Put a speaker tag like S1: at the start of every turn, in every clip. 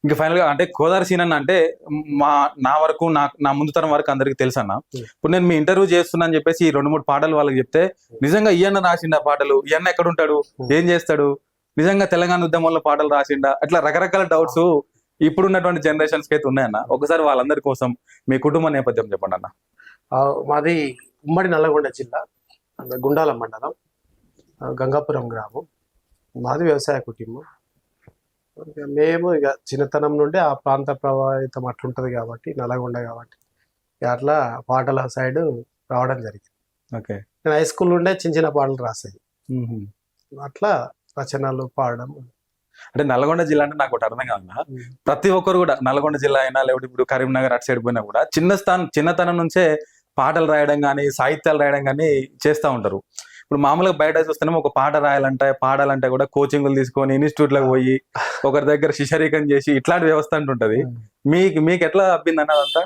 S1: ఇంకా ఫైనల్ గా అంటే గోదావరి సీన్ అన్న అంటే నా వరకు నా ముందు తరం వరకు అందరికి తెలుసు అన్న. ఇప్పుడు నేను మీ ఇంటర్వ్యూ చేస్తున్నా అని చెప్పేసి ఈ 2-3 పాటలు వాళ్ళకి చెప్తే నిజంగా ఈయన రాసిండా పాటలు, ఈయన ఎక్కడ ఉంటాడు, ఏం చేస్తాడు, నిజంగా తెలంగాణ ఉద్యమంలో పాటలు రాసిండా, అట్లా రకరకాల డౌట్స్ ఇప్పుడున్నటువంటి జనరేషన్స్ కి అయితే ఉన్నాయన్న. ఒకసారి వాళ్ళందరి కోసం మీ కుటుంబ నేపథ్యం చెప్పండి అన్న.
S2: మాది ఉమ్మడి నల్లగొండ జిల్లా, గుండాల మండలం, గంగాపురం గ్రామం. మాది వ్యవసాయ కుటుంబం. మేము ఇక చిన్నతనం నుండి ఆ ప్రాంత ప్రభావితం అట్లుంటది కాబట్టి, నల్లగొండ కాబట్టి అట్లా పాటల సైడ్ రావడం జరిగింది.
S1: ఓకే.
S2: నేను హై స్కూల్ నుండే చిన్న చిన్న పాటలు రాసేది. అట్లా రచనలు పాడడం.
S1: అంటే నల్గొండ జిల్లా అంటే నాకు ఒకటి అర్థం కాదన్నా, ప్రతి ఒక్కరు కూడా నల్గొండ జిల్లా అయినా లేకపోతే ఇప్పుడు కరీంనగర్ అటు సైడ్ పోయినా కూడా చిన్నతనం నుంచే పాటలు రాయడం కానీ సాహిత్యాలు రాయడం కానీ చేస్తూ ఉంటారు. ఇప్పుడు మామూలుగా బయట చూస్తేనేమో ఒక పాట పాడాలంటే కూడా కోచింగ్లు తీసుకొని ఇన్స్టిట్యూట్లకు పోయి ఒకరి దగ్గర శిష్యరీకం చేసి ఇట్లాంటి వ్యవస్థ అంటుంటది. మీకు ఎట్లా అబ్బింది అన్నదంతా?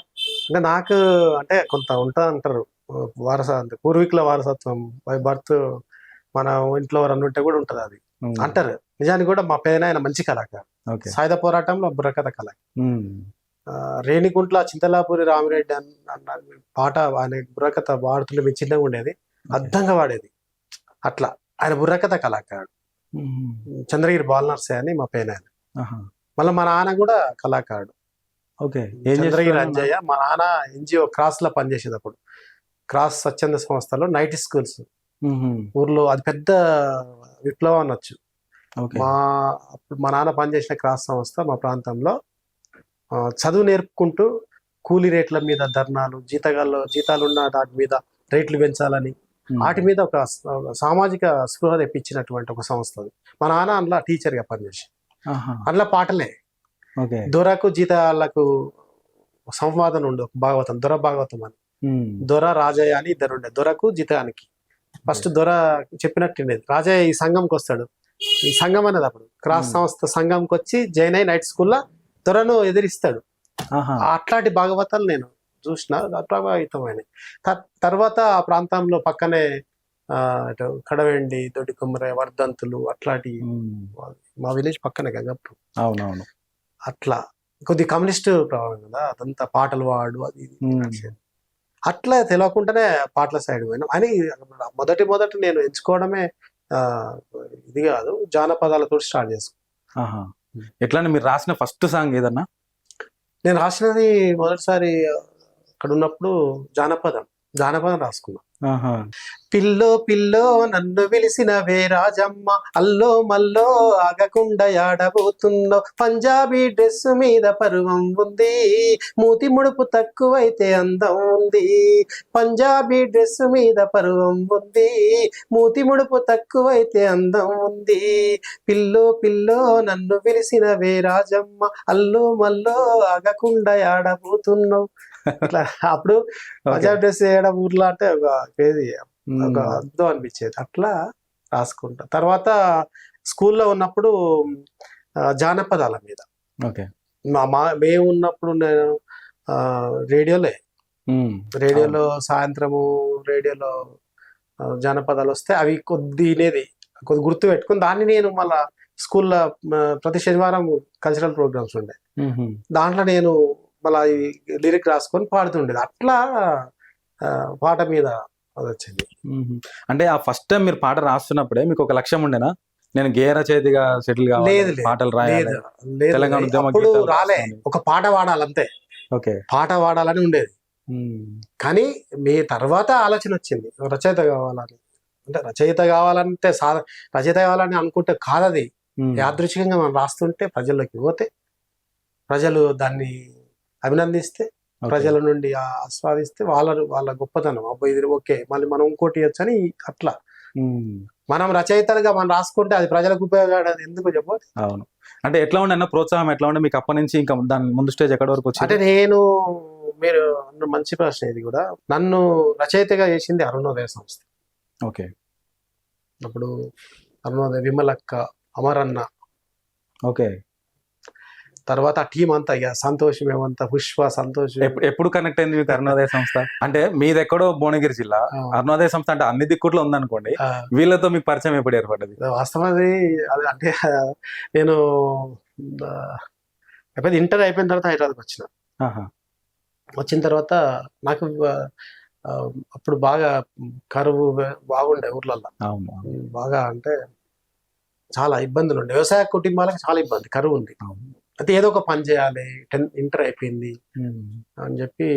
S2: అంటే నాకు అంటే కొంత ఉంటా అంటారు పూర్వీకుల వారసత్వం, బై బర్త్ మన ఇంట్లో ఎవరన్నా ఉంటే కూడా ఉంటది అది అంటారు. నిజానికి కూడా మా ఆయన మంచి కళాకారు, సాయుధ పోరాటంలో బుర్రకథ కళాకారు. రేణిగుంట్ల చింతలాపూరి రామిరెడ్డి అన్న పాట ఆయన బుర్రకథ పాడుతుంటే మీ చిన్నగా ఉండేది, అద్దంగా పాడేది. అట్లా ఆయన బుర్రకథ కళాకారుడు. చంద్రగిరి బాలనర్సే అని మా ఆయన. మళ్ళీ మా నాన్న కూడా కళాకారుడు. చంద్రగిరి అంజయ్య. మా నాన్న ఎన్జిఓ క్రాస్ లో పనిచేసేటప్పుడు, క్రాస్ స్వచ్ఛంద సంస్థలో నైట్ స్కూల్స్ ఊర్లో అది పెద్ద విప్లవం అనొచ్చు. మా నాన్న పనిచేసిన క్రాస్ సంస్థ మా ప్రాంతంలో చదువు నేర్పుకుంటూ కూలీ రేట్ల మీద ధర్నాలు, జీతాలున్న వాటి మీద రేట్లు పెంచాలని, వాటి మీద ఒక సామాజిక స్పృహ తెప్పించినటువంటి ఒక సంస్థ. మా నాన్న అందులో టీచర్గా పనిచేసి అందులో పాటలే. దొరకు జీతాలకు సంవాదం ఉండే భాగవతం, దొర భాగవతం అని, దొర రాజయ్య అని ఇద్దరు ఉండే. దొరకు జీతానికి ఫస్ట్ దొర చెప్పినట్టుండేది, రాజయ్య ఈ సంఘంకి వస్తాడు. ఈ సంఘం అనేది అప్పుడు క్రాస్ సంస్థ సంఘంకి వచ్చి జాయిన్ అయి నైట్ స్కూల్లో దొరను ఎదిరిస్తాడు. అట్లాంటి భాగవతాలు నేను చూసిన, ప్రభావితమైన. తర్వాత ఆ ప్రాంతంలో పక్కనే కడవెండి, దొడ్డి కుమ్మర, వర్ధంతులు అట్లాంటి మా విలేజ్ పక్కనే గంగప్పుడు.
S1: అవునవును.
S2: అట్లా కొద్ది కమ్యూనిస్ట్ ప్రభావం కదా, అదంతా పాటలు పాడు అది అట్లా తెలియకుండానే పాటల సైడ్ పోయినాం. అని మొదటి నేను ఎంచుకోవడమే ఇది కాదు, జానపదాలతో స్టార్ట్ చేసుకున్నాను.
S1: ఎట్లా మీరు రాసిన ఫస్ట్ సాంగ్ ఏదన్నా?
S2: నేను రాసినది మొదటిసారి అక్కడ ఉన్నప్పుడు జానపదం రాసుకున్నా. పిల్లో పిల్లో నన్ను పిలిసినవే రాజమ్మ, అల్లో మల్లో ఆగకుండా ఆడబోతుందో, పంజాబీ డ్రెస్ మీద పరువం ఉంది, మూతి ముడుపు తక్కువైతే అందం ఉంది, పంజాబీ డ్రెస్ మీద పరువం ఉంది, మూతి ముడుపు తక్కువైతే అందం ఉంది, పిల్లో పిల్లో నన్ను పిలిసినవే రాజమ్మ, అల్లో మల్లో ఆగకుండా ఆడబోతున్నావు. అట్లా అప్పుడు పంజాబ్ డ్రెస్ వేయడం ఊర్లో అంటే ఒక క్రేజీ, ఒక అర్థం అనిపించేది. అట్లా రాసుకుంటా. తర్వాత స్కూల్లో ఉన్నప్పుడు జానపదాల మీద మేము ఉన్నప్పుడు నేను రేడియోలో సాయంత్రము రేడియోలో జానపదాలు వస్తే అవి కొద్ది గుర్తు పెట్టుకుని దాన్ని నేను మళ్ళా స్కూల్లో ప్రతి శనివారం కల్చరల్ ప్రోగ్రామ్స్ ఉండే, దాంట్లో నేను మళ్ళీ లిరిక్ రాసుకొని పాడుతుండేది. అట్లా పాట మీద అది వచ్చింది.
S1: అంటే ఆ ఫస్ట్ టైం మీరు పాట రాస్తున్నప్పుడే మీకు ఒక లక్ష్యం ఉండేనా, నేను గేయ రచయితగా సెటిల్ కావాలి, పాటలు రాయాలి, తెలంగాణ ఉద్యమం
S2: రాలే, ఒక పాట పాడాలంతే. పాట పాడాలని ఉండేది. కానీ మీ తర్వాత ఆలోచన వచ్చింది రచయిత కావాలని. అంటే రచయిత కావాలని అనుకుంటే కాదది, యాదృచ్ఛికంగా మనం రాస్తుంటే ప్రజల్లోకి పోతే, ప్రజలు దాన్ని అభినందిస్తే, ప్రజల నుండి ఆస్వాదిస్తే వాళ్ళ గొప్పతనం, అబ్బాయి ఇది ఓకే మళ్ళీ మనం ఇంకోటి ఇవ్వచ్చు అని. అట్లా మనం రచయితలుగా మనం రాసుకుంటే అది ప్రజలకు ఉపయోగపడేది ఎందుకు చెప్పు.
S1: అవును. అంటే ఎట్లా ఉండే ప్రోత్సాహం, ఎట్లా ఉండే మీకు అప్పటి నుంచి ఇంకా దాని ముందు స్టేజ్ ఎక్కడి వరకు వచ్చి?
S2: అంటే మీరు మంచి ప్రశ్న ఇది కూడా. నన్ను రచయితగా చేసింది అరుణోదయ సంస్థ. అప్పుడు అరుణోదయ, విమలక్క, అమరన్న, తర్వాత ఆ టీం అంతా ఇక సంతోష్, మేమంతా పుష్ప, సంతోష్.
S1: ఎప్పుడు కనెక్ట్ అయింది మీకు అరుణోదయ సంస్థ? అంటే మీది ఎక్కడో భువనగిరి జిల్లా, అరుణోదయ సంస్థ అంటే అన్ని దిక్కుట్లో ఉందనుకోండి, వీళ్ళతో మీకు పరిచయం ఎప్పుడు ఏర్పడ్డది?
S2: వాస్తవం అది అంటే నేను అయిపోయింది. ఇంటర్ అయిపోయిన తర్వాత హైదరాబాద్కి వచ్చిన.
S1: ఆహా.
S2: వచ్చిన తర్వాత నాకు ఆ, అప్పుడు బాగా కరువు బాగుండే ఊర్లలో.
S1: అవును.
S2: బాగా అంటే చాలా ఇబ్బందులు ఉండే. వ్యవసాయ కుటుంబాలకు చాలా ఇబ్బంది, కరువు ఉంది.
S1: అవును.
S2: అయితే ఏదో ఒక పని చేయాలి, ఇంటర్ అయిపోయింది
S1: ఉమ్.
S2: అని చెప్పి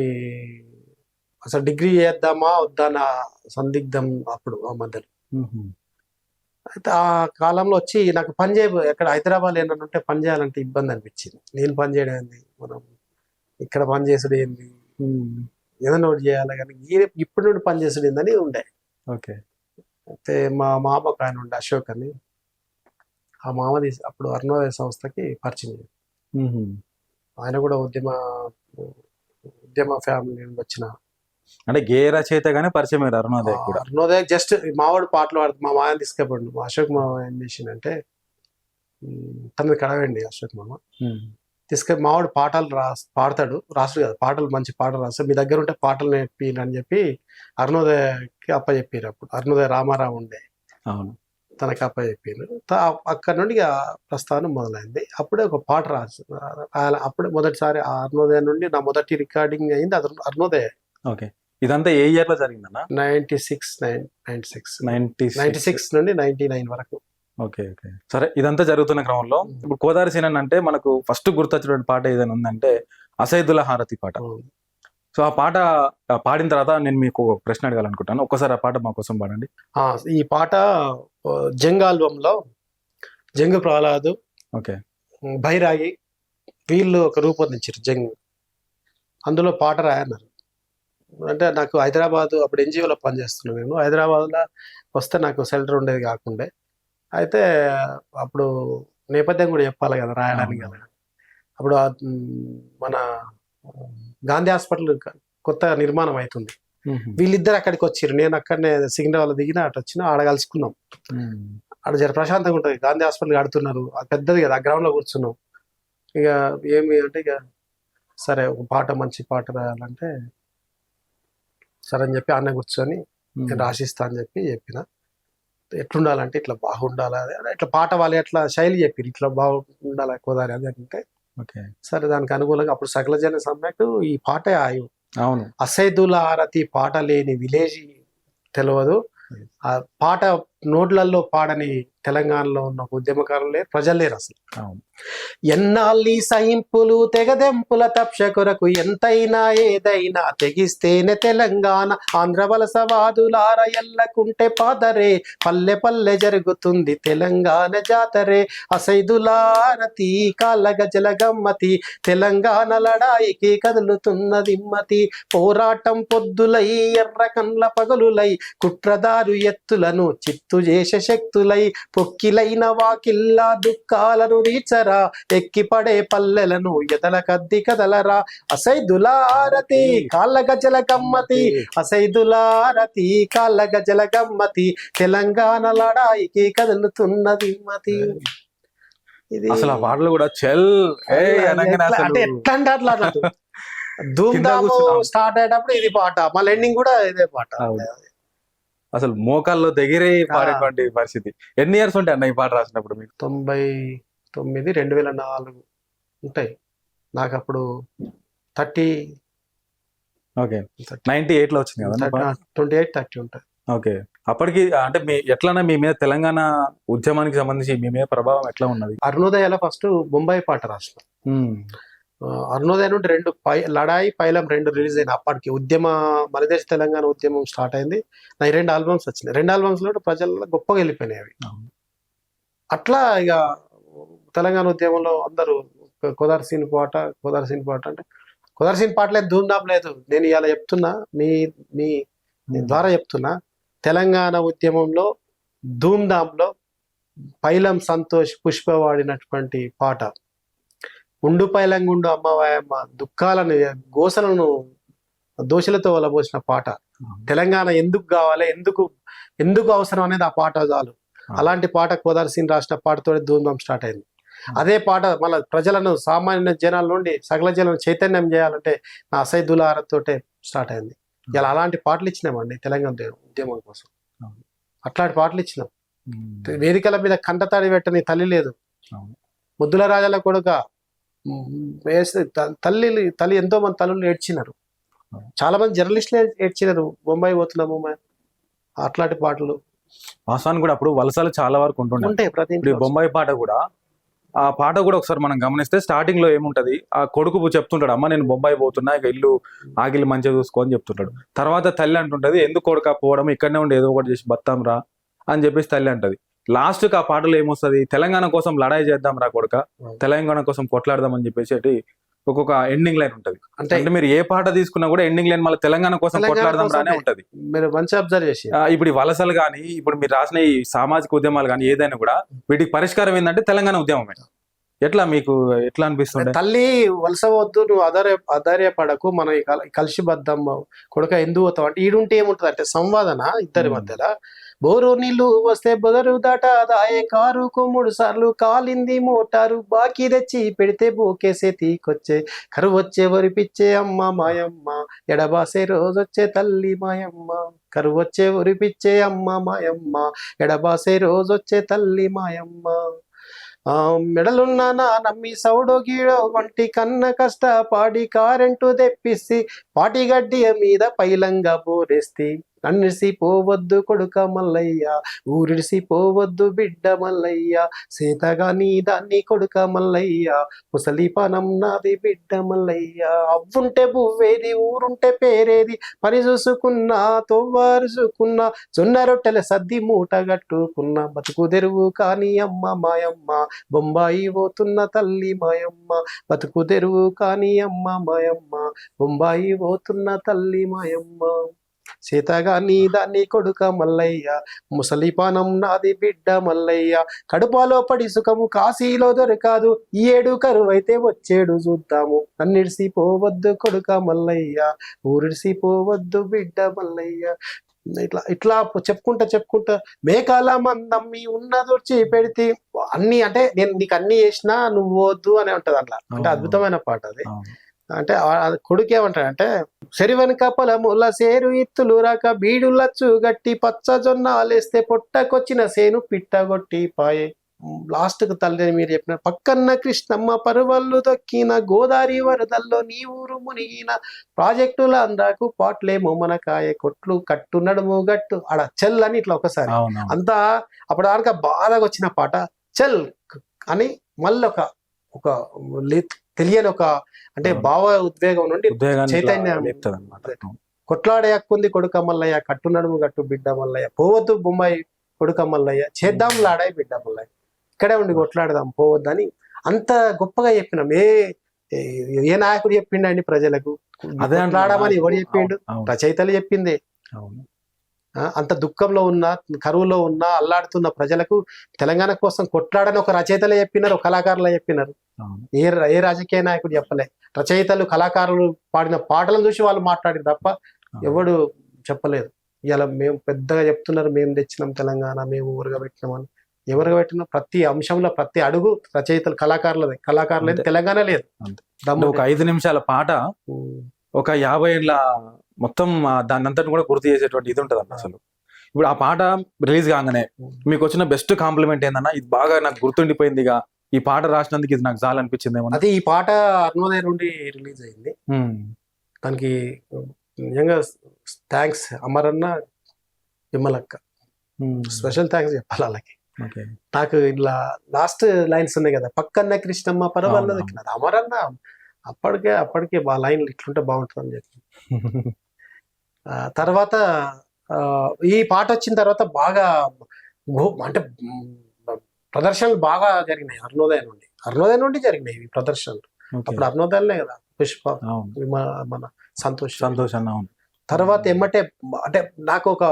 S2: అసలు డిగ్రీ చేద్దామా వద్దా నా సందిగ్ధం అప్పుడు ఆ మధ్యలో.
S1: ఉహుం.
S2: అయితే ఆ కాలంలో వచ్చి నాకు పని చేయ ఎక్కడ హైదరాబాద్ ఏంటంటే ఉంటే పని చేయాలంటే ఇబ్బంది అనిపించింది. నేను పని చేయడం ఏంది, మనం ఇక్కడ పని చేసుడు ఏంది,
S1: ఉమ్.
S2: ఏదైనా ఒకటి చేయాలి కానీ ఇప్పుడు నుండి పని చేసుడు ఏందని ఉండే.
S1: ఓకే.
S2: అయితే మా మామ ఒక ఆయన ఉండే, అశోక్ అని. ఆ మామ అప్పుడు అరుణోదయ సంస్థకి పరిచయం అయ్యాడు.
S1: ఉహుం.
S2: ఆయన కూడా ఉద్యమ ఫ్యామిలీ నుండి వచ్చిన.
S1: అంటే గేయ రచయిత గానే పరిచయం అయ్యారు అరుణోదయ్ కూడా.
S2: అరుణోదయ జస్ట్ మావాడు పాటలు పాడు, మా మాయని తీసుకెళ్ళండి. మా అశోక్ మామ ఏం చేసిందంటే తనది కడవండి అశోక్ మామ
S1: ఉమ్.
S2: తీసుకెళ్ళి మావాడు పాటలు పాడతాడు, రాసుడు కదా పాటలు, మంచి పాటలు రాస్తాడు, మీ దగ్గర ఉంటే పాటలు నేర్పి అని చెప్పి అరుణోదయకి అప్పచెప్పారు. అప్పుడు అరుణోదయ రామారావు ఉండే,
S1: అవును.
S2: తనకి అప్పచెప్పారు. అక్కడ నుండి ఇక ప్రస్థానం మొదలైంది. అప్పుడే ఒక పాట అప్పుడే మొదటిసారి ఆ అరుణోదయ నుండి నా మొదటి రికార్డింగ్ అయింది అరుణోదయ.
S1: ఓకే. ఇదంతా ఏ ఇయర్ లో జరిగిందన్న?
S2: 96 నుండి 99 వరకు.
S1: ఓకే. ఓకే. సరే, ఇదంతా జరుగుతున్న క్రమంలో ఇప్పుడు గోదావరి సీనన్ అంటే మనకు ఫస్ట్ గుర్తొచ్చినటువంటి పాట ఏదైనా ఉందంటే అసైదుల హారతి పాట. సో ఆ పాట పాడిన తర్వాత నేను మీకు ఒక ప్రశ్న అడగాలనుకుంటాను. ఒక్కసారి ఆ పాట మా కోసం పాడండి.
S2: ఈ పాట జంగ్ ఆల్బంలో జంగ్ ప్రహ్లాదు,
S1: ఓకే,
S2: బైరాగి వీళ్ళు ఒక రూపొందించారు జంగ్. అందులో పాట రాయన్నారు. అంటే నాకు హైదరాబాద్ అప్పుడు ఎన్జిఓలో పనిచేస్తున్నాను. నేను హైదరాబాద్లో వస్తే నాకు షెల్టర్ ఉండేది కాకుండా, అయితే అప్పుడు నేపథ్యం కూడా చెప్పాలి కదా రాయడానికి కదా. అప్పుడు మన గాంధీ హాస్పిటల్ కొత్త నిర్మాణం అవుతుంది. వీళ్ళిద్దరు అక్కడికి వచ్చారు. నేను అక్కడనే సికింద్రాబాద్ దిగిన, అటు వచ్చిన, ఆడ కలుసుకున్నాం. ఆడ జర ప్రశాంతంగా ఉంటుంది. గాంధీ హాస్పిటల్ కడుతున్నారు, అది పెద్దది కదా, ఆ గ్రౌండ్లో కూర్చున్నాం. ఇక ఏమి అంటే ఇక సరే ఒక పాట, మంచి పాట రాయాలంటే సరే అని చెప్పి అన్న కూర్చొని నేను రాసిస్తా అని చెప్పిన. ఎట్లుండాలంటే ఇట్లా బాగుండాలి, అదే ఇట్లా పాట వాళ్ళు ఎట్లా శైలి చెప్పారు, ఇట్లా బాగుండాలి గోదావరి అది అంటే సరే దానికి అనుకూలంగా అప్పుడు సకల జన సమ్మెకు ఈ పాటే ఆయు.
S1: అవును.
S2: అసైదుల హారతి పాట లేని విలేజ్ తెలియదు. ఆ పాట నోట్లలో పాడని తెలంగాణలో ఉన్న ఉద్యమకారులు లేరు, ప్రజలు లేరు అసలు. ఎన్నాళ్ళీ సహింపులు తెగదెంపుల తప్ష కొరకు ఎంతైనా ఏదైనా తెగిస్తేనే తెలంగాణ. ఆంధ్ర వలసవాదులార ఎల్లకుంటే పాదరే, పల్లె పల్లె జరుగుతుంది తెలంగాణ జాతరే. అసైదులారతి కాళ్ళ గజల గమ్మతి, తెలంగాణ లడాయికి కదులుతున్నదిమ్మతి. పోరాటం పొద్దులై ఎర్ర కండ్ల పగలులై, కుట్రదారు ఎత్తులను చిత్తు చేసే శక్తులై, పొక్కిలైన వాకిల్లా దుఃఖాలను తీర్చరా, ఎక్కిపడే పల్లెలను ఎదల కద్ది కదలరా. అసైదులారతి కాళ్ళ గజల గమ్మతి, అసైదులారతి కాళ్ళ గజల గమ్మతి, తెలంగాణ లడాయికి కదులుతున్నది మతి. ఇది
S1: అసలు ఆ పాటలు కూడా చెల్
S2: అంటే ఎట్లా అంటే అట్లా అన్నట్టు ధూమ్ ధామ్ స్టార్ట్ అయ్యేటప్పుడు ఇది పాట, మళ్ళీ ఎండింగ్ కూడా ఇదే పాట.
S1: అసలు మోకాల్లో దగ్గరే పాడేటువంటి పరిస్థితి. ఎన్ని ఇయర్స్ ఉంటాయి అన్న ఈ పాట రాసినప్పుడు మీకు?
S2: 99, 2004 ఉంటాయి నాకు. అప్పుడు 30.
S1: ఓకే, 98 లో వచ్చింది కదా,
S2: 28, 30 ఉంటాయి.
S1: ఓకే. అప్పటికి అంటే మీ ఎట్లన్నా మీ మీద తెలంగాణ ఉద్యమానికి సంబంధించి మీ మీద ప్రభావం ఎట్లా ఉన్నది?
S2: అరుణోదయలో ఫస్ట్ ముంబై పాట రాసిన. అరుణోదయ నుండి 2 లడాయి పైలం 2 రిలీజ్ అయిన. అప్పటికి మనదేశ తెలంగాణ ఉద్యమం స్టార్ట్ అయింది. నా 2 ఆల్బమ్స్ వచ్చినాయి. 2 ఆల్బమ్స్ లో ప్రజల్లో గొప్పగా వెళ్ళిపోయినాయి అవి. అట్లా ఇక తెలంగాణ ఉద్యమంలో అందరూ గోదావరి సీన్ పాట అంటే గోదావరి సీన్ పాట లేదు, ధూమ్ధాం లేదు. నేను ఇలా చెప్తున్నా, మీ ద్వారా చెప్తున్నా, తెలంగాణ ఉద్యమంలో ధూమ్ధాంలో పైలం సంతోష్ పుష్ప వాడినటువంటి పాట ఉండు పైలంగుండు అమ్మవాయమ్మ, దుఃఖాలను గోసలను దోషులతో వలబోసిన పాట. తెలంగాణ ఎందుకు కావాలి, ఎందుకు అవసరం అనేది ఆ పాట చాలు. అలాంటి పాట గోదావరి సీన్ రాసిన పాటతో ధూమ్ధాం స్టార్ట్ అయింది. అదే పాట మళ్ళీ ప్రజలను, సామాన్య జనాల నుండి సకల జనాలను చైతన్యం చేయాలంటే నా అసైదులారతోటే స్టార్ట్ అయింది. ఇలా అలాంటి పాటలు ఇచ్చినామండి తెలంగాణ ఉద్యమం కోసం. అట్లాంటి పాటలు ఇచ్చినాం. వేదికల మీద కంటతాడి పెట్టని తల్లి లేదు, ముద్దుల రాజాల కొడుక వేస్తే తల్లి ఎంతో మంది తల్లులు ఏడ్చినారు, చాలా మంది జర్నలిస్టులు ఏడ్చినారు, బొంబాయి పోతున్నాము అట్లాంటి పాటలు
S1: వాస్తవానికి కూడా అప్పుడు వలసలు చాలా వరకు ఉంటుండే.
S2: ఉంటాయి ప్రతి
S1: ఇప్పుడు ఈ
S2: ఇంట్లో.
S1: బొంబాయి పాట కూడా, ఆ పాట కూడా ఒకసారి మనం గమనిస్తే స్టార్టింగ్ లో ఏముంటది, ఆ కొడుకు చెప్తుంటాడు, అమ్మ నేను బొంబాయి పోతున్నా, ఇక ఇల్లు ఆగిలి మంచిగా చూసుకో అని చెప్తుంటాడు. తర్వాత తల్లి అంటుంటది, ఎందుకు కొడుక పోవడం, ఇక్కడనే ఉండి ఏదో ఒకటి చేసి బతాం రా అని చెప్పేసి తల్లి అంటది. లాస్ట్ కి ఆ పాటలో ఏమొస్తుంది, తెలంగాణ కోసం లడాయి చేద్దాం రా కొడుక, తెలంగాణ కోసం కొట్లాడదాం అని చెప్పేసి ఒక్కొక్క ఎండింగ్ లైన్ ఉంటది.
S2: అంటే
S1: అంటే మీరు ఏ పాట తీసుకున్నా కూడా ఎండింగ్ లైన్ మళ్ళీ తెలంగాణ కోసం
S2: తెలంగాణ
S1: కొట్లాడదాం రానే
S2: కోసమే.
S1: ఉంటది.
S2: మీరు మంచి అబ్జర్వ్ చేసి
S1: ఇప్పుడు ఈ వలసలు కానీ, ఇప్పుడు మీరు రాసిన ఈ సామాజిక ఉద్యమాలు కానీ ఏదైనా కూడా వీటికి పరిష్కారం ఏంటంటే తెలంగాణ ఉద్యమమే. ఎట్లా మీకు ఎట్లా అనిపిస్తుండే?
S2: తల్లి వలస వద్దు, నువ్వు ఆధార్యపడకు, మనం కలిసి బద్దాం కొడుక ఎందుకు పోతావు అంటే ఈడుంటే ఏముంటది అంటే సంవాదన ఇద్దరి మధ్యలో. బోరు నీళ్లు వస్తే బొదరు దాట దాయే కారు, 3 సార్లు కాలింది మోటారు, బాకీ తెచ్చి పెడితే బోకేసే తీకొచ్చే, కరువు వచ్చే వరిపిచ్చే అమ్మ మాయమ్మ, ఎడబాసే రోజొచ్చే తల్లి మాయమ్మ, కరువు వచ్చే వరిపిచ్చే అమ్మ మాయమ్మ, ఎడబాసే రోజొచ్చే తల్లి మాయమ్మ. మెడలున్న నా నమ్మి సౌడో గీడో వంటి కన్న కష్ట పాడి కారెంటు తెప్పిసి, పాటిగడ్డియ మీద పైలంగా బోరేస్తి, నన్నిసి పోవద్దు కొడుక మల్లయ్య, ఊరిడిసి పోవద్దు బిడ్డ మల్లయ్య, సీతగా నీ దాన్ని కొడుక మల్లయ్య, ముసలి పనం నాది బిడ్డ మల్లయ్య, అవ్వుంటే బువ్వేది ఊరుంటే పేరేది, పని చూసుకున్నా తోవారుసుకున్నా, జొన్న రొట్టెల సద్ది మూట గట్టుకున్నా, బతుకు తెరువు కాని అమ్మ మాయమ్మ, బొంబాయి పోతున్న తల్లి మాయమ్మ, బతుకు తెరువు కాని అమ్మ మాయమ్మ, బొంబాయి పోతున్న తల్లి మాయమ్మ, సీతగా నీ దాన్ని కొడుక మల్లయ్య, ముసలి పానం నాది బిడ్డ మల్లయ్య, కడుపాలో పడి సుఖము కాశీలో దొరకాదు, ఈ ఏడు కరువైతే వచ్చేడు చూద్దాము, నన్నిడిసి పోవద్దు కొడుక మల్లయ్య, ఊరిడిసి పోవద్దు బిడ్డ మల్లయ్య. ఇట్లా ఇట్లా చెప్పుకుంటా మేకాల మందమ్మి ఉన్నదొచ్చి పెడితే అన్ని, అంటే నేను నీకు అన్ని చేసినా నువ్వు వద్దు అని ఉంటది అట్లా. అంటే అద్భుతమైన పాట అది. అంటే కొడుకు ఏమంటాడంటే, సెరివెనక పొలముల సేరు ఇత్తులు రాక బీడులచ్చు గట్టి, పచ్చజొన్న ఆలేస్తే పొట్టకొచ్చిన సేను పిట్టగొట్టి పాయే. లాస్ట్ కు తల్లిని మీరు చెప్పిన, పక్కన్న కృష్ణమ్మ పరువళ్ళు దొక్కిన, గోదావరి వరదల్లో నీ ఊరు మునిగిన, ప్రాజెక్టుల అందాకు పాటలేమో మనకాయ, కొట్లు కట్టు నడుము గట్టు ఆడ చెల్ అని ఇట్లా ఒకసారి అంతా అప్పుడు దాకా బాధగా వచ్చిన పాట చెల్ అని మళ్ళీ ఒక తెలియని ఒక అంటే భావ ఉద్వేగం నుండి చైతన్యం, కొట్లాడే హక్కుంది కొడుక మల్లయ్య, కట్టు నడుము గట్టు బిడ్డ మల్లయ్య, పోవద్దు బొంబాయి కొడుక మల్లయ్య, చేద్దాం లాడాయి బిడ్డ మల్లయ్య, ఇక్కడే ఉండి కొట్లాడదాం పోవద్దని అంత గొప్పగా చెప్పినాం. ఏ నాయకుడు చెప్పిండు అండి ప్రజలకు కొట్లాడమని? ఎవరు చెప్పిండు? రచయితలు చెప్పిందే. అంత దుఃఖంలో ఉన్న, కరువులో ఉన్న, అల్లాడుతున్న ప్రజలకు తెలంగాణ కోసం కొట్లాడని ఒక రచయితలే చెప్పినారు, కళాకారులే చెప్పినారు. ఏ రాజకీయ నాయకుడు చెప్పలే. రచయితలు కళాకారులు పాడిన పాటలను చూసి వాళ్ళు మాట్లాడారు తప్ప ఎవడు చెప్పలేదు. ఇలా మేము పెద్దగా చెప్తున్నారు, మేము తెచ్చినాం తెలంగాణ, మేము ఊరగబెట్టినామని. ఎవరుగా పెట్టిన ప్రతి అంశంలో ప్రతి అడుగు రచయితలు కళాకారులదే. కళాకారులు అయితే తెలంగాణ లేదు.
S1: ఒక 5 నిమిషాల పాట ఒక 50 ఏళ్ళ మొత్తం దాన్ని అంతా కూడా గుర్తు చేసేటువంటి ఇది ఉంటుంది అన్న. అసలు ఇప్పుడు ఆ పాట రిలీజ్ కాగానే మీకు వచ్చిన బెస్ట్ కాంప్లిమెంట్ ఏందన్నా, ఇది బాగా నాకు గుర్తుండిపోయిందిగా, ఈ పాట రాసినందుకు ఇది నాకు చాలా అనిపించింది ఏమన్నా?
S2: అది ఈ పాట అరుణోదయ నుండి రిలీజ్ అయింది. దానికి నిజంగా thanks Amaranna, Vimalakka, special thanks చెప్పాలి వాళ్ళకి. నాకు ఇలా లాస్ట్ లైన్స్ ఉన్నాయి కదా, పక్కన్న కృష్ణమ్మ పరవాళ్ళు దక్కినది, అమరన్న అప్పటికే ఆ లైన్లు ఇట్లుంటే బాగుంటుంది అని చెప్పి. తర్వాత ఈ పాట వచ్చిన తర్వాత బాగా అంటే ప్రదర్శనలు బాగా జరిగినాయి. అరుణోదయ నుండి జరిగినాయి ఈ ప్రదర్శనలు. అప్పుడు అరుణోదయలే కదా పుష్ప, మన సంతోష్ అన్న. తర్వాత ఏమంటే అంటే నాకు ఒక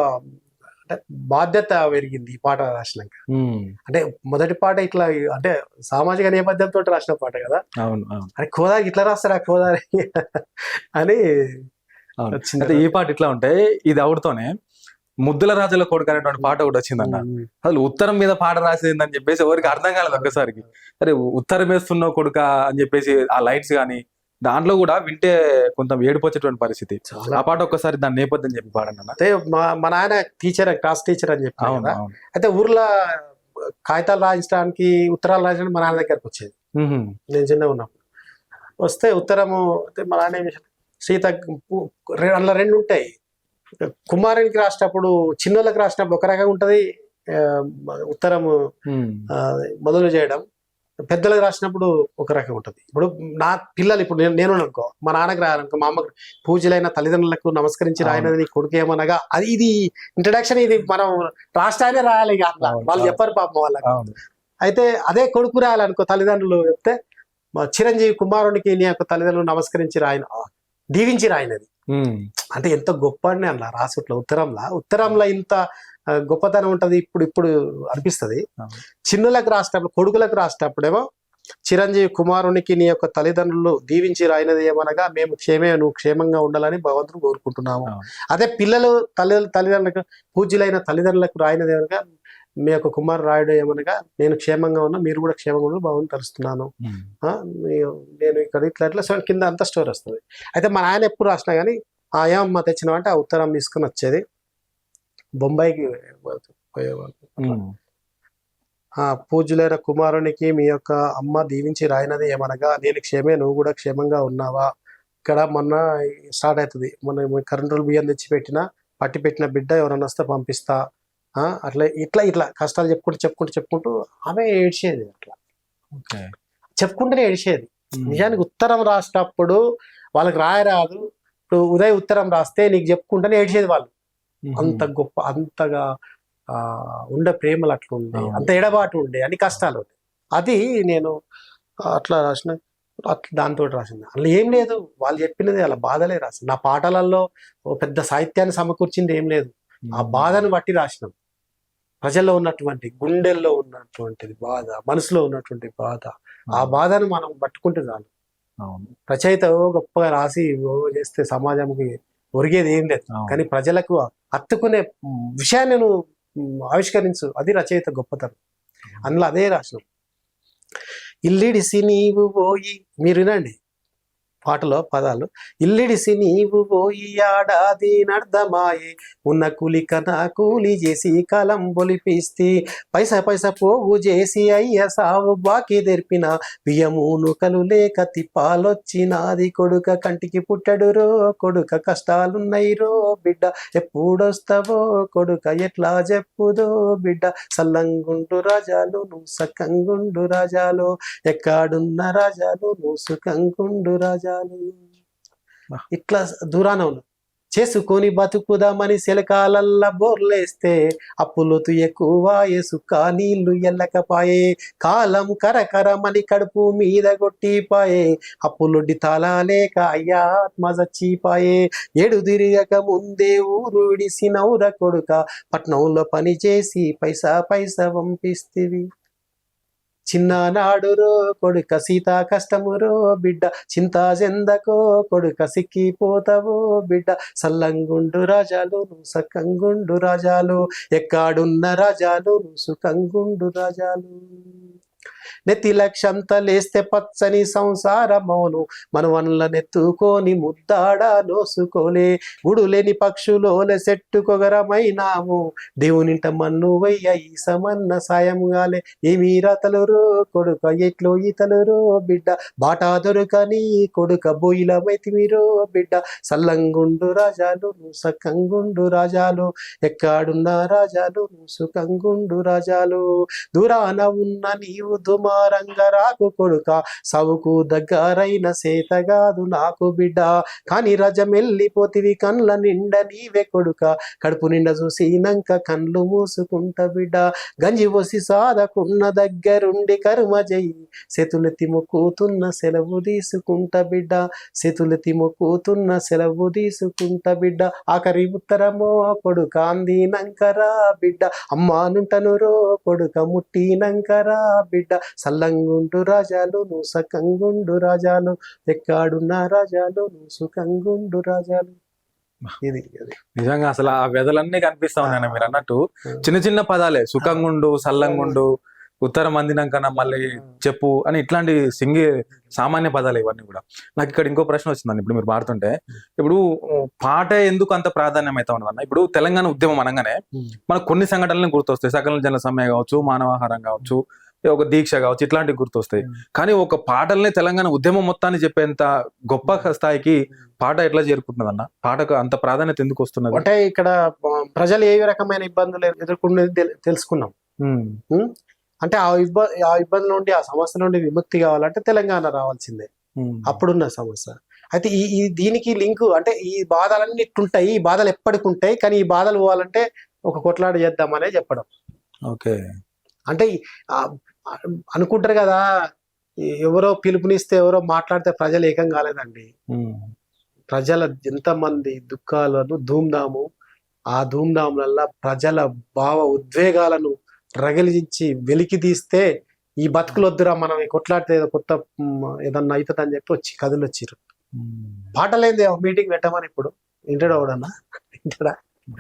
S2: అంటే బాధ్యత పెరిగింది ఈ పాట రాసినాక. అంటే మొదటి పాట ఇట్లా అంటే సామాజిక నేపథ్యంతో రాసిన పాట కదా, అని కోదారి ఇట్లా రాస్తారా కోదారి అని.
S1: ఈ పాట ఇట్లా ఉంటే ఇది అవుడుతోనే ముద్దుల రాజుల కొడుకు అనేటువంటి పాట ఒకటి వచ్చిందన్న. అసలు ఉత్తరం మీద పాట రాసేది చెప్పేసి ఎవరికి అర్థం కాలేదు ఒక్కసారికి. సరే ఉత్తరం వేస్తున్నావు కొడుక అని చెప్పేసి ఆ లైట్స్ కానీ దాంట్లో కూడా వింటే కొంచెం ఏడిపోచేటువంటి పరిస్థితి. ఆ పాట ఒక్కసారి దాని నేపథ్యం చెప్పి పాడండి.
S2: అయితే మా నాయన టీచర్, క్లాస్ టీచర్ అని చెప్పి, అయితే ఊర్లో కాగితాలు రాయించడానికి, ఉత్తరాలు రాయించడానికి మా నాన్న దగ్గరకు వచ్చేది నేను చిన్నగా ఉన్నప్పుడు. వస్తే ఉత్తరము అయితే మా నాన్న ఏం చేశాడు, సీత అందులో రెండు ఉంటాయి. కుమారునికి రాసినప్పుడు చిన్నోళ్ళకి రాసినప్పుడు ఒక రకంగా ఉంటది, ఆ, ఉత్తరము ఆ, మొదలు చేయడం. పెద్దలకు రాసినప్పుడు ఒక రకంగా ఉంటది. ఇప్పుడు నా పిల్లలు, ఇప్పుడు నేను అనుకో, మా నాన్నకి రాయాలనుకో, మా అమ్మకి పూజలైన తల్లిదండ్రులకు నమస్కరించి రాయనది నీ కొడుకు ఏమనగా, అది ఇది ఇంట్రడక్షన్, ఇది మనం రాష్ట్రాన్ని రాయాలి ఇక అట్లా. వాళ్ళు చెప్పారు పాపం వాళ్ళకి. అయితే అదే కొడుకు రాయాలనుకో, తల్లిదండ్రులు చెప్తే మా చిరంజీవి కుమారునికి నీ యొక్క తల్లిదండ్రులు నమస్కరించి రాయన, దీవించి రాయినది. అంటే ఎంత గొప్ప అని అలా రాసుట్ల ఉత్తరంలో ఇంత గొప్పతనం ఉంటది. ఇప్పుడు అనిపిస్తది. చిన్నులకు రాసేటప్పుడు, కొడుకులకు రాసేటప్పుడేమో చిరంజీవి కుమారునికి నీ యొక్క తల్లిదండ్రులు దీవించి రాయినది ఏమనగా మేము నువ్వు క్షేమంగా ఉండాలని భగవంతుడు కోరుకుంటున్నాము. అదే పిల్లలు తల్లిదండ్రులకు, పూజ్యులైన తల్లిదండ్రులకు రాయినది ఏమనగా మీ యొక్క కుమారు రాయుడు ఏమనగా నేను క్షేమంగా ఉన్నా, మీరు కూడా క్షేమంగా ఉన్నా బాగుంది తలుస్తున్నాను. నేను ఇక్కడ ఇట్లా సో కింద అంతా స్టోరీ వస్తుంది. అయితే మా నాయన ఎప్పుడు రాసినా కానీ ఏమమ్మా తెచ్చినావు అంటే ఆ ఉత్తరం తీసుకుని వచ్చేది. బొంబాయికి పోయేవాళ్ళు. పూజ్యులైన కుమారునికి మీ యొక్క అమ్మ దీవించి రాయినది ఏమనగా నేను క్షేమే, నువ్వు కూడా క్షేమంగా ఉన్నావా. ఇక్కడ మొన్న స్టార్ట్ అవుతుంది, మొన్న కరెంటు బియ్యం తెచ్చి పట్టి పెట్టిన బిడ్డ ఎవరన్నా వస్తే పంపిస్తా, అట్లా ఇట్లా కష్టాలు చెప్పుకుంటూ ఆమె ఏడ్చేది. అట్లా చెప్పుకుంటూనే ఏడ్చేది. నిజానికి ఉత్తరం రాసేటప్పుడు వాళ్ళకి రాయరాదు. ఇప్పుడు ఉదయ్ ఉత్తరం రాస్తే నీకు చెప్పుకుంటూనే ఏడ్చేది వాళ్ళు. అంత గొప్ప, అంతగా ఉండే ప్రేమలు అట్లా ఉండే, అంత ఎడబాటు ఉండే, అన్ని కష్టాలు ఉండే. అది నేను అట్లా రాసిన, అట్లా దాంతో రాసింది. అట్లా ఏం లేదు, వాళ్ళు చెప్పినది అలా బాధలే రాసింది. నా పాటలలో ఓ పెద్ద సాహిత్యాన్ని సమకూర్చింది ఏం లేదు, ఆ బాధను బట్టి రాసినాం. ప్రజల్లో ఉన్నటువంటి, గుండెల్లో ఉన్నటువంటిది బాధ, మనసులో ఉన్నటువంటి బాధ, ఆ బాధను మనం పట్టుకుంటే చాలు. రచయిత గొప్పగా రాసి చేస్తే సమాజంకి ఒరిగేది ఏం లేదు, కానీ ప్రజలకు హత్తుకునే విషయాన్ని నువ్వు ఆవిష్కరించు, అది రచయిత గొప్పతనం. అందులో అదే రాసినాం. ఇల్లిడిసి నీవు పోయి, మీరు వినండి పాటలో పదాలు. ఇల్లిడిసి నీవు పోయి ఆడాది నర్ధమాయే, ఉన్న కూలిక నా కూలి చేసి కాలం బొలిపిస్తే, పైసా పోగు చేసి అయ్య సావు బాకి తెరిపిన, బియ్యమును కలు లేక తిప్పాలొచ్చినాది కొడుక, కంటికి పుట్టడు రో కొడుక, కష్టాలున్నాయి రో బిడ్డ, ఎప్పుడొస్తావో కొడుక, ఎట్లా చెప్పుదో బిడ్డ, సల్లంగుండు రాజాలు నువ్వు సక్కంగుండు రాజాలు, ఎక్కడున్న రాజాలు నువ్వు సుఖంగుండు రాజా. ఇట్లా దూరాన ఉన్నా చేసుకొని బతుకుదామని సెలకాలల్లా బోర్లేస్తే, అప్పులొతు ఎక్కువ సుక్క నీళ్లు ఎల్లకపాయే, కాలం కరకరమని కడుపు మీద కొట్టిపాయే, అప్పులొడ్డి తాళలేక అయ్యా ఆత్మ చచ్చిపాయే, ఏడు తిరగక ముందే ఊరు విడిసినౌర కొడుక, పట్నంలో పని చేసి పైసా పంపిస్తివి, చిన్ననాడు రో కొడుక సీతా కష్టము రో బిడ్డ, చింతా చెందకో కొడుక సిక్కిపోతావో బిడ్డ, సల్లంగుండు రాజాలు నువ్వు సక్కంగుండు రాజాలు, ఎక్కడున్న రాజాలు నువ్వు సుఖంగుండు రాజాలు. నెత్తి లక్షంత లేస్తే పచ్చని సంసారమౌను, మనవన్ల నెత్తుకొని ముద్దాడా నోసుకోలే, గుడులేని పక్షులోలే చెట్టుకొగరమైనాము, దేవునింట మన్ను వయ్య ఈ సమన్న సాయంగాలే, ఏమీ రాతలు రో కొడుక ఎట్లో ఈతలు రో బిడ్డ, బాటా దొరకని కొడుక బొయిల మైతిమిరో బిడ్డ, సల్లంగుండు రాజాలు నువ్వు సక్కంగుండు రాజాలు, ఎక్కడున్న రాజాలు నువ్వు సుఖంగుండు రాజాలు, దూరాన ఉన్న నీవు దుమారంగా రాకు కొడుక, సవుకు దగ్గరైన సేతగాదు నాకు బిడ్డ, కాని రజమెల్లిపోతివి కండ్ల నిండా నీవే కొడుక, కడుపు నిండా చూసినాక కండ్లు మూసుకుంట బిడ్డ, గంజి పోసి సాదకున్న దగ్గరుండి కర్మ చెయ్యి, చేతులెత్తి మొక్కుతున్న సెలవు తీసుకుంట బిడ్డ, చేతులెత్తి మొక్కుతున్న సెలవు తీసుకుంట బిడ్డ, ఆఖరి ఉత్తరమో కొడుక అందినంకరా బిడ్డ, అమ్మానుంటను రో కొడుక ముట్టినంకరా బిడ్డ, సల్లంగుండు రాజాలు నువ్వు సకంగుండు రాజాలు, ఎక్కడున్న రాజాలు నువ్వు సుఖంగుండు రాజాలు. ఇది
S1: నిజంగా అసలు ఆ వెదలన్నీ కనిపిస్తా ఉన్నాయన్న మీరు అన్నట్టు. చిన్న చిన్న పదాలే, సుఖంగుండు, సల్లంగుండు, ఉత్తరం అందినాకన్నా మళ్ళీ చెప్పు అని, ఇట్లాంటి సామాన్య పదాలు ఇవన్నీ కూడా. నాకు ఇక్కడ ఇంకో ప్రశ్న వచ్చిందండి, ఇప్పుడు మీరు పాడుతుంటే, ఇప్పుడు పాట ఎందుకు అంత ప్రాధాన్యం అవుతా ఉన్నదన్న? ఇప్పుడు తెలంగాణ ఉద్యమం అనగానే మనకు కొన్ని సంఘటనలు గుర్తొస్తాయి. సకల జన సమ్మె కావచ్చు, మానవాహారం కావచ్చు, ఒక దీక్ష కావచ్చు ఇట్లాంటివి గుర్తొస్తాయి. కానీ ఒక పాటల్ని తెలంగాణ ఉద్యమం మొత్తాన్ని చెప్పేంత గొప్ప స్థాయికి పాట ఎట్లా చేరుకుంటున్నదన్న? పాటకు అంత ప్రాధాన్యత ఎందుకు వస్తున్నది?
S2: అంటే ఇక్కడ ప్రజలు ఏ రకమైన ఇబ్బందులు ఎదుర్కొనేది తెలుసుకున్నాం. అంటే ఆ ఇబ్బంది నుండి, ఆ సమస్య నుండి విముక్తి కావాలంటే తెలంగాణ రావాల్సిందే, అప్పుడున్న సమస్య. అయితే ఈ దీనికి లింకు అంటే ఈ బాధలన్నీ ఇట్టుంటాయి, ఈ బాధలు ఎప్పటికి ఉంటాయి, కానీ ఈ బాధలు పోవాలంటే ఒక కొట్లాట చేద్దామనే చెప్పడం.
S1: ఓకే.
S2: అంటే అనుకుంటారు కదా, ఎవరో పిలుపునిస్తే ఎవరో మాట్లాడితే ప్రజలు ఏకం కాలేదండి. ప్రజల ఎంతమంది దుఃఖాలను ధూమ్ధాము, ఆ ధూమ్ధాములల్లా ప్రజల భావ ఉద్వేగాలను రగిలించి వెలికి తీస్తే ఈ బతుకులు వద్దురా, మనం ఈ కొట్లాడితే ఏదో కొత్త ఏదన్నా అవుతుంది అని చెప్పి వచ్చి కథలు వచ్చిర్రు. పాటలేంది మీటింగ్ పెట్టమని ఇప్పుడు ఇంటాడా?